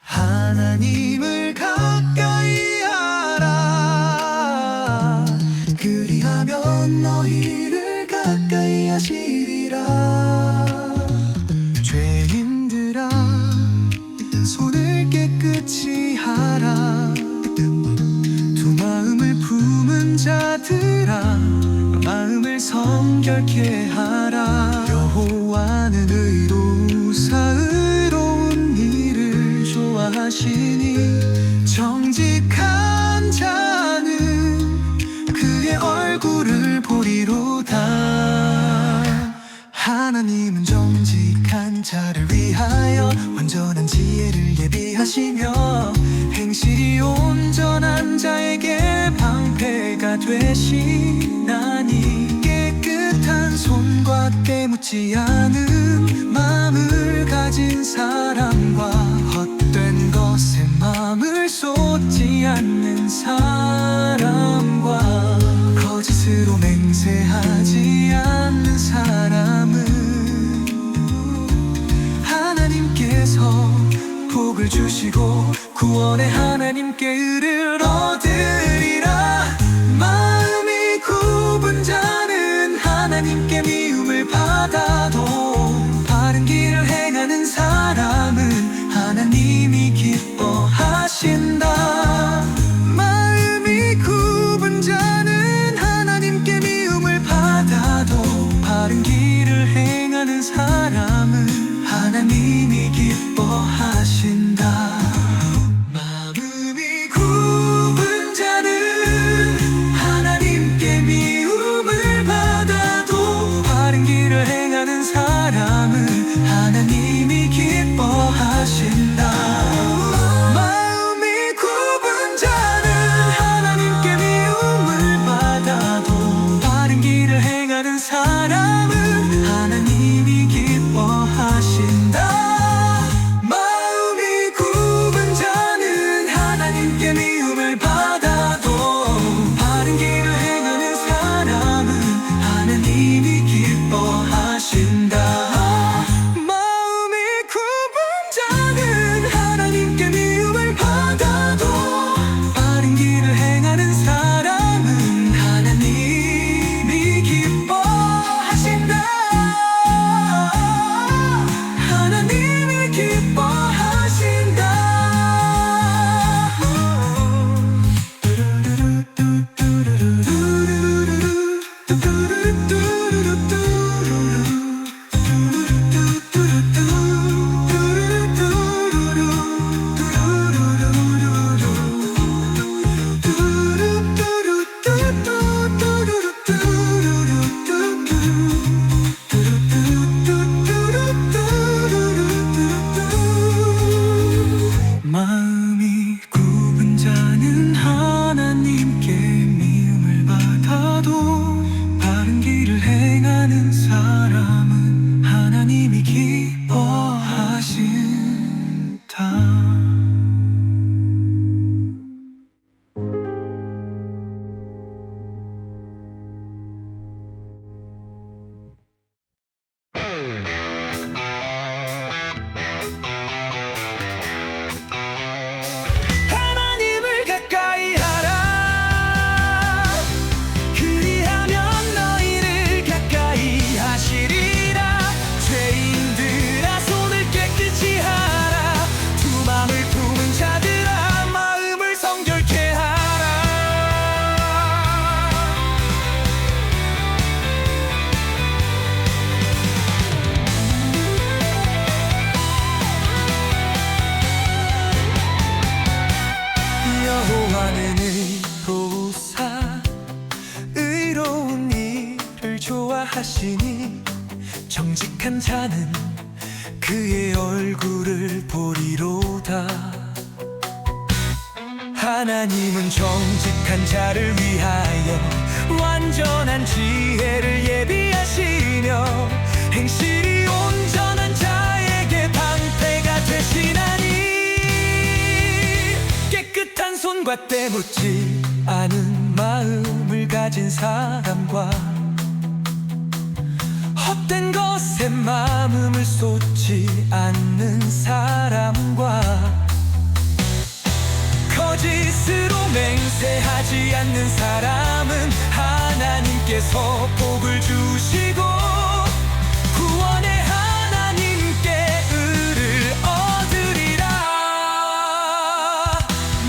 하나님을 가까이 하라. 그리하면 너희를 가까이 하시리라. 죄인들아, 손을 깨끗이 하라. 두 마음을 품은 자들아, 마음을 성결케 하라. 여호와는 의로우사 의로운 일을 좋아하시니 정직한 자는 그의 얼굴을 보리로다. 하나님은 정직한 자를 위하여 완전한 지혜를 예비하시며 행실이 온전한 자에게 방패가 되시나니 깨끗한 손과 때묻지 않은 마음을 가진 사람과 헛된 것에 마음을 쏟지 않는 사람과 거짓으로 맹세하지 않는 사람은 하나님께서 복을 주시고 구원의 하나님께 의를 얻으리라. 마음이 굽은 자는 하나님께 미움을 받아도 바른 길을 행하는 사람은 하나님이 기뻐하신다. 마음이 굽은 자는 하나님께 미움을 받아도 바른 길을 행하는 사람은 하나님이 기뻐하신다. 마음이 굽은 자는 하나님께 미움을 받아도 바른 길을 행하는 사람은 하나님이 기뻐하신다. 마음이 굽은 자는 하나님께 미움을 받아도 바른 길을 행하는 사람은 하나님이 기뻐하신다. 마음이 굽은 자는 하나님께 미움을 받아도 바른 길을 행하는 사람은 하나님이 기뻐하신다. 마음이 굽은 자는 하나님께 미움을 받아도 바른 길을 행하는 사람은 하나님이 기뻐하신다. 하나님이 기뻐하신다. 마음이 굽은 자는 하나님께 미움을 받아도 바른 길을 행하는 사람은 하나님이 기뻐하신다. 하나님을 가까이 하라. 그리하면 너희를 가까이 하시리라. 죄인들아, 손을 깨끗이 하라. 두 마음을 품은 자들아, 마음을 성결케 하라. 여호와는 의로우사 의로운 일을 좋아하시니 정직한 자는 그의 얼굴을 보리로다. 하나님은 정직한 자를 위하여 완전한 지혜를 예비하시며 행실이 온전한 자에게 방패가 되시나니 깨끗한 손과 때묻지 않은 마음을 가진 사람과 헛된 것에 마음을 쏟지 않는 사람과 않는 사람은 하나님께서 복을 주시고 구원의 하나님께 의를 얻으리라.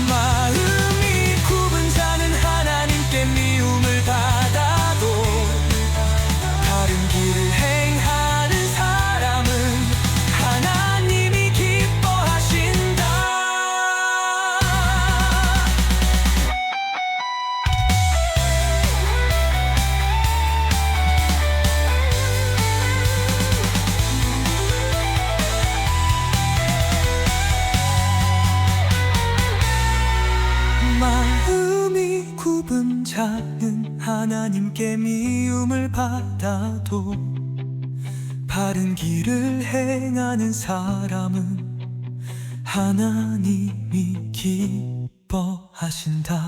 마음이 굽은 자는 하나님께 미움을 받아도 다른 길을 행하는 사람은 하나님이 기뻐하신다. 마음이 굽은 자는 하나님께 미움을 받아도 바른 길을 행하는 사람은 하나님이 기뻐하신다.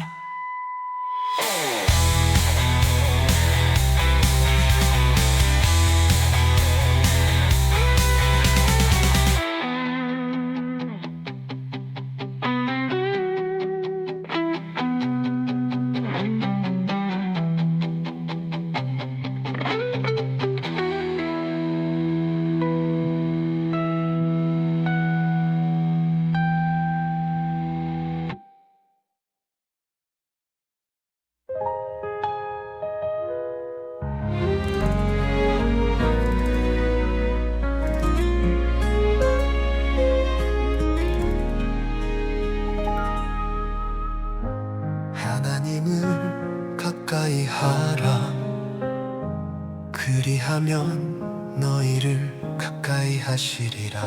하나님을 가까이 하라. 그리하면 너희를 가까이 하시리라.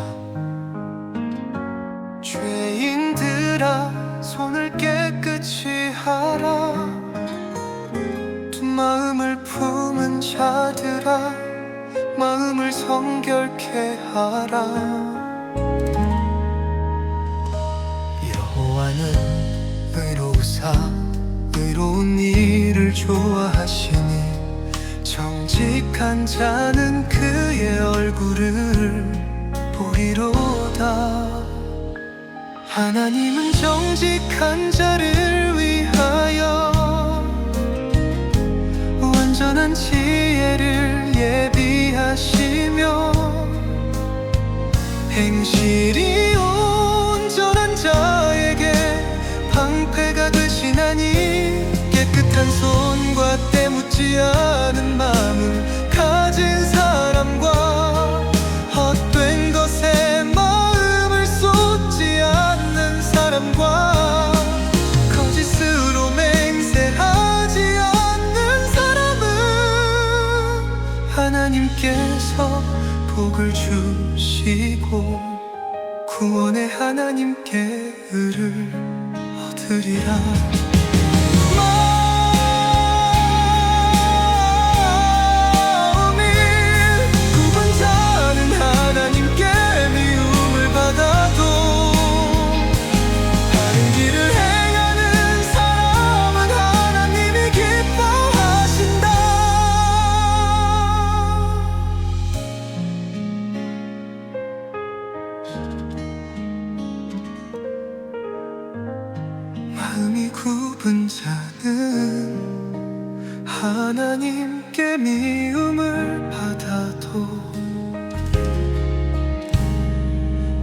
죄인들아, 손을 깨끗이 하라. 두 마음을 품은 자들아, 마음을 성결케 하라. 여호와는 의로우사 의로운 일을 좋아하시니 정직한 자는 그의 얼굴을 보리로다. 하나님은 정직한 자를 위하여 완전한 지혜를 예비하시며 행실이 온전한 자에게 방패가 되시나니 깨끗한 손과 때묻지 않은 마음을 가진 사람과 헛된 것에 마음을 쏟지 않는 사람과 거짓으로 맹세하지 않는 사람은 하나님께서 복을 주시고 구원의 하나님께 의를 얻으리라. 마음이 굽은 자는 하나님께 미움을 받아도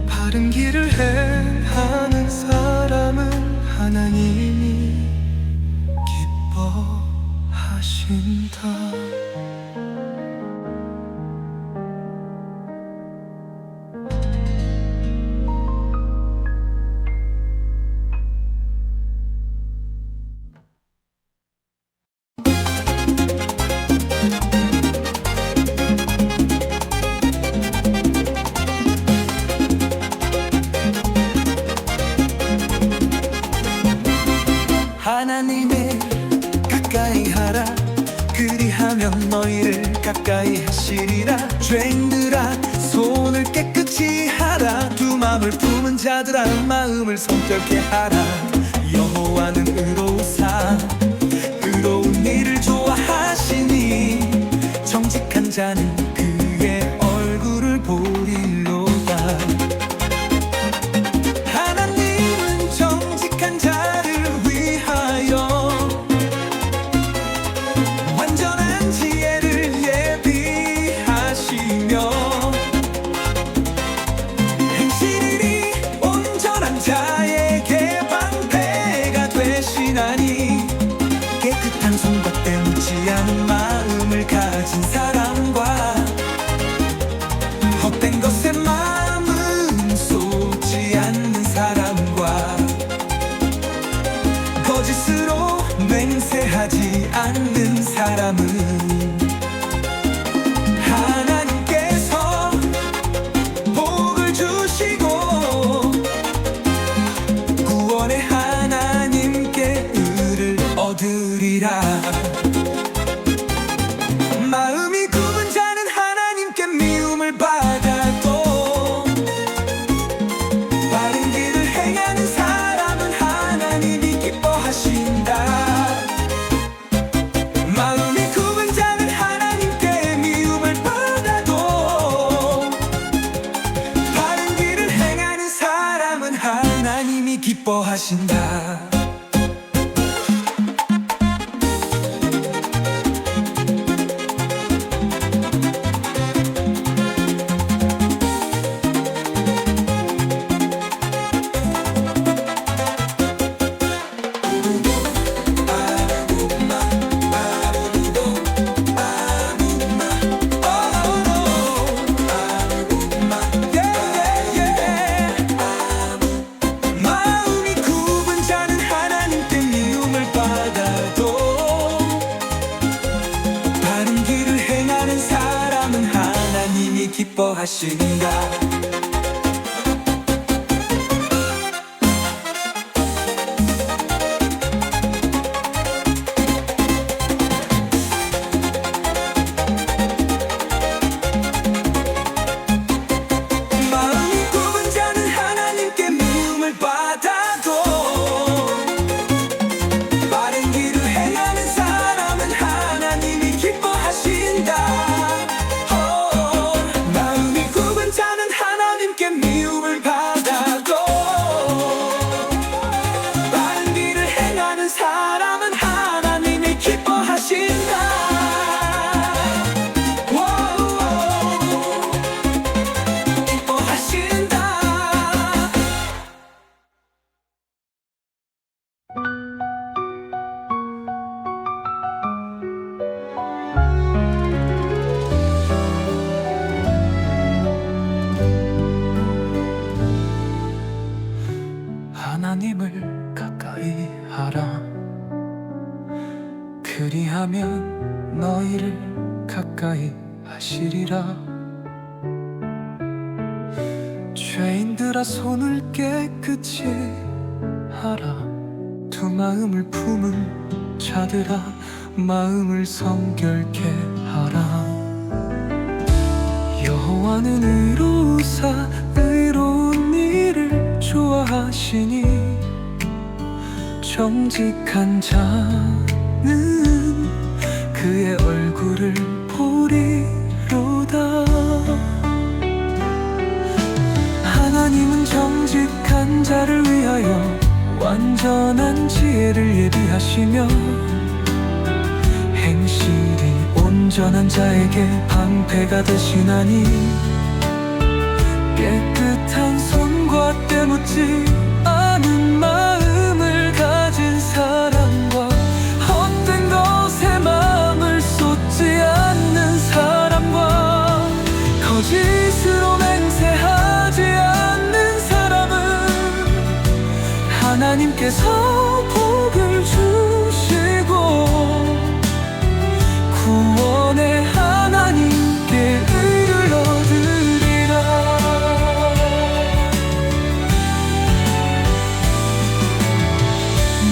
바른 길을 행하는 사람은 하나님이 기뻐하신다. 하나님을 가까이 하라. 그리하면 너희를 가까이 하시리라. 죄인들아, 손을 깨끗이 하라. 두 마음을 품은 자들아, 마음을 성결케 하라. 여호와는 의로우사 의로운 일을 좋아하시니 정직한 자는 그의 얼굴을 보리로다. 하나님은 정직한 자를 위하여 사람은 하나님께서 복을 주시고 구원의 하나님께 의를 얻으리라. 마음이 굽은 자는 하나님께 미움을 받아도 바른 길을 행하는 사람은 하나님이 기뻐하신다. 마음이 굽은 자는 하나님께 미움을 받아도 바른 길을 행하는 사람은 하나님이 기뻐하신다. 마음이 굽은 자는 하나님께 미움을 받아도 바른 길을 행하는 사람은 하나님이 기뻐하신다. 마음이 굽은 자는 하나님께 미움을 받아도 바른 길을 행하는 사람은 하나님이 기뻐하신다. 마음이 굽은 자는 하나님께 미움을 받아도 바른 길을 행하는 사람은 하나님이 기뻐하신다. 기뻐하신다. 하나님을 가까이 하라. 그리하면 너희를 가까이 하시리라. 죄인들아 손을 깨끗이 하라. 두 마음을 품은 자들아 마음을 성결케 하라. 여호와는 의로우사 의로운 일을 좋아하시니 정직한 자는 그의 얼굴을 보리로다. 하나님은 정직한 자를 위하여 완전한 지혜를 예비하시며 행실이 온전한 자에게 방패가 되시나니 깨끗한 손과 때묻지 않은 마음을 가진 사람과 헛된 것에 마음을 쏟지 않는 사람과 거짓으로 맹세하지 않는 사람은 하나님께서 복을 주시고 구원의 하나님께 의를 얻으리라.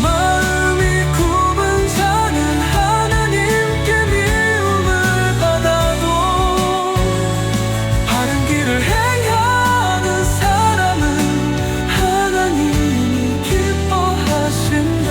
마음이 굽은 자는 하나님께 미움을 받아도 바른 길을 행하는 사람은 하나님이 기뻐하신다.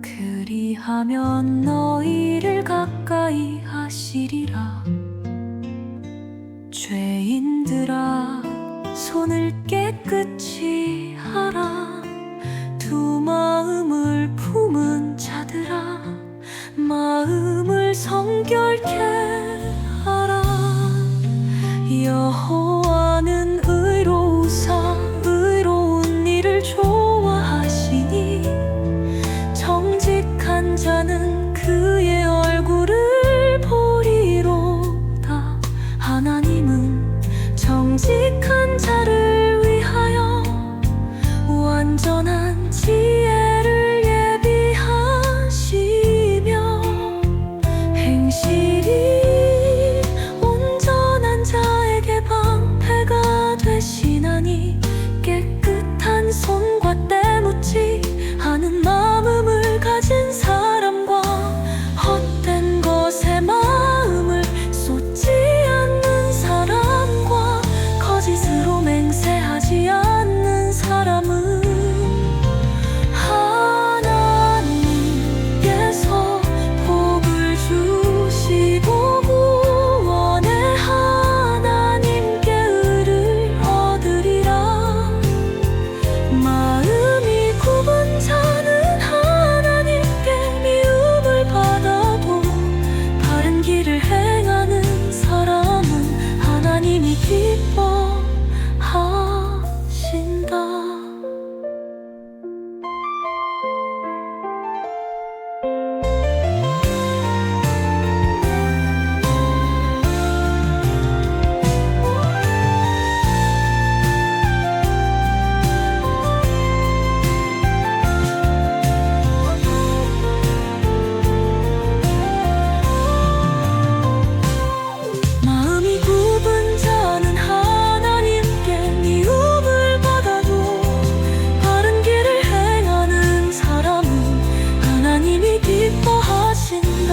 그리하면 너희를 가까이 하시리라. 손을 깨끗이 하라. 두 마음을 품은 자들아, 마음을 성결케 하라. 여호와는 의로우사 의로운 일을 좋아하시니 정직한 자는 그의 얼굴을 보리로다. 하나님은 정직한 자를 위하여 완전한 지혜를 예비하시며 행실이 온전한 자에게 방패가 되시나니 깨끗한 손과 때묻지 않은 마음을 가진 사람과 헛된 것에 마음을 쏟지 않는 사람과 거짓으로 맹세하지 않는 사람은 하나님께서 복을 주시고 구원의 하나님께 의를 얻으리라. 마음이 굽은 자는 하나님께 미움을 받아도 바른 길을 행하는 사람은 하나님이 기뻐하신다. 마음이 굽은 자는 하나님께 미움을 받아도 바른 길을 행하는 사람은 하나님이 기뻐하신다.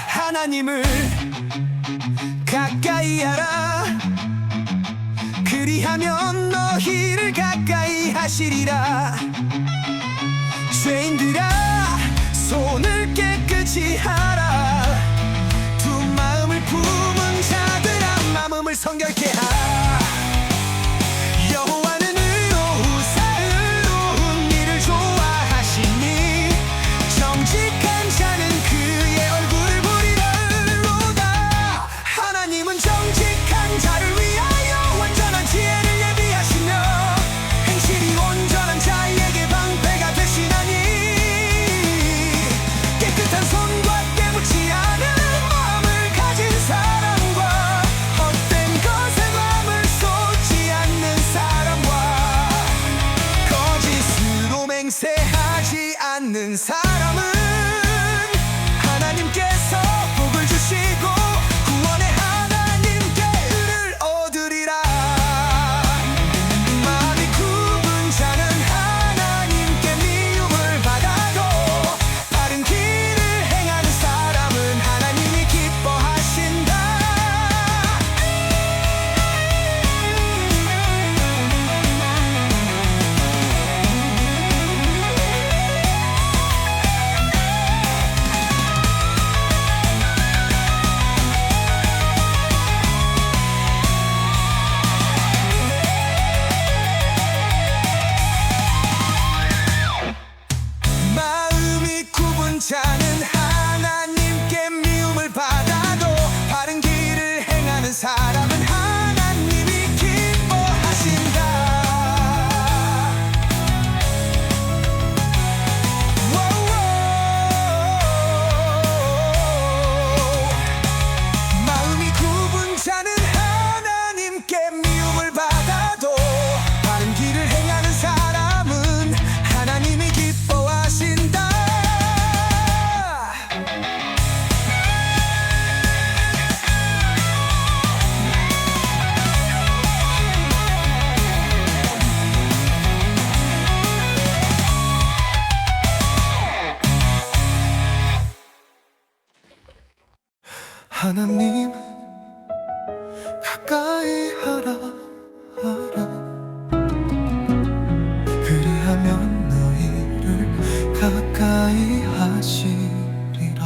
하나님을 가까이 하라. 그리하면 너희를 가까이 하시리라. 죄인들아 손을 깨끗이 하라. 두 마음을 품은 자들아 마음을 성결케 하라. 여호와는 의로우사 의로운 일을 좋아하시니 정직한 자는 그의 얼굴을 보리로다. 하나님은 정직한 자를 위하여 완전한 지혜를 예비하시며 행실이 온전한 자에게 방패가 되시나니 깨끗한 손과 때묻지 않은 마음을 가진 사람과 헛된 것에 마음을 쏟지 않는 사람과 거짓으로 맹세하지 않는 사람은 하나님께서 복을 주시고 구원의 하나님께 의를 얻으리라. 마음이 굽은 자는 하나님께 미움을 받아도 바른 길을 행하는 사람은 하나님이 기뻐하신다. 하나님 가까이 하라 그리하면 너희를 가까이 하시리라.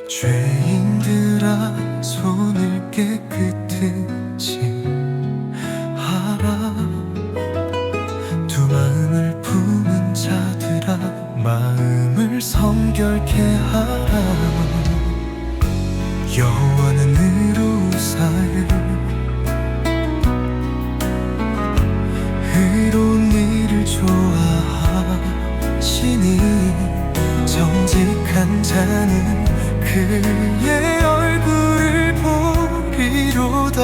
죄인들아 손을 깨끗이 하라. 두 마음을 품은 자들아 마음을 성결케 하라. 여호와는 의로우사를 의로운 일을 좋아하시니 정직한 자는 그의 얼굴을 보리로다.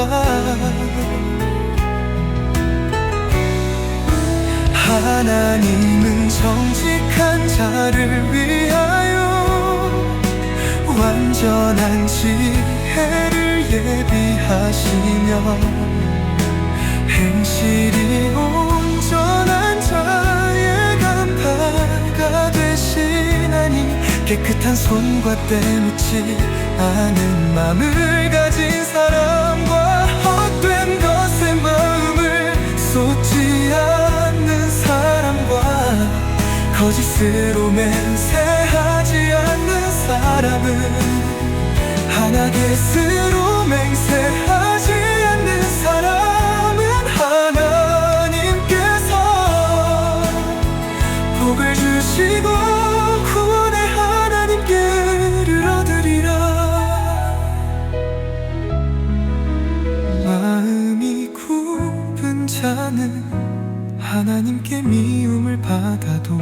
하나님은 정직한 자를 위하여 완전한 지혜를 예비하시며 행실이 온전한 자의 간파가 되시나니 깨끗한 손과 때묻지 않은 마음을 가진 사람과 헛된 것에 마음을 쏟지 않는 사람과 거짓으로 맹세하지 않는 사람은 하나님께 스스로 맹세하지 않는 사람은 하나님께서 복을 주시고 구원의 하나님께를 얻으리라. 마음이 굽은 자는 하나님께 미움을 받아도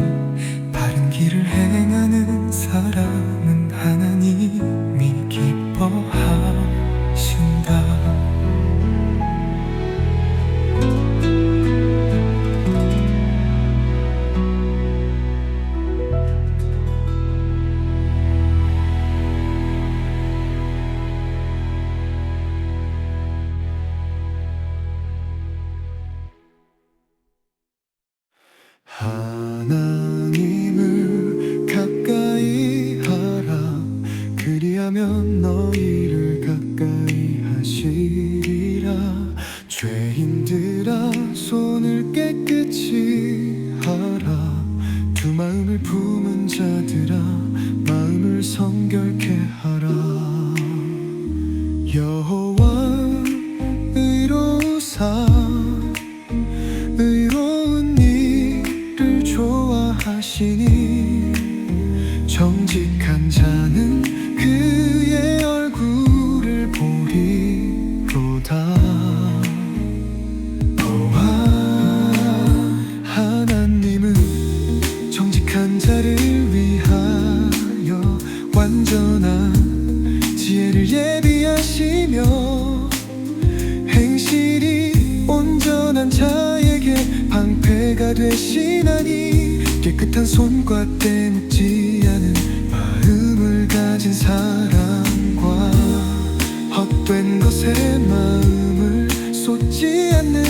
바른 길을 행하는 사람은 하나님이 기뻐하신다. 하나님을 가까이 하라. 그리하면 너희를 가까이 하시리라. 죄인들아 손을 깨끗이 하라. 두 마음을 품은 자들아 마음을 성결케 하라. 여호와 의로우사 의로운 일을 좋아하시니 정직한 자는 그의 얼굴을 보리로다. 보아 하나님은 정직한 자를 위하여 완전한 지혜를 예비하시며 행실이 온전한 자에게 방패가 되시나니 깨끗한 손과 때묻지 않은 마음을 가진 사람과 헛된 것에 마음을 쏟지 않는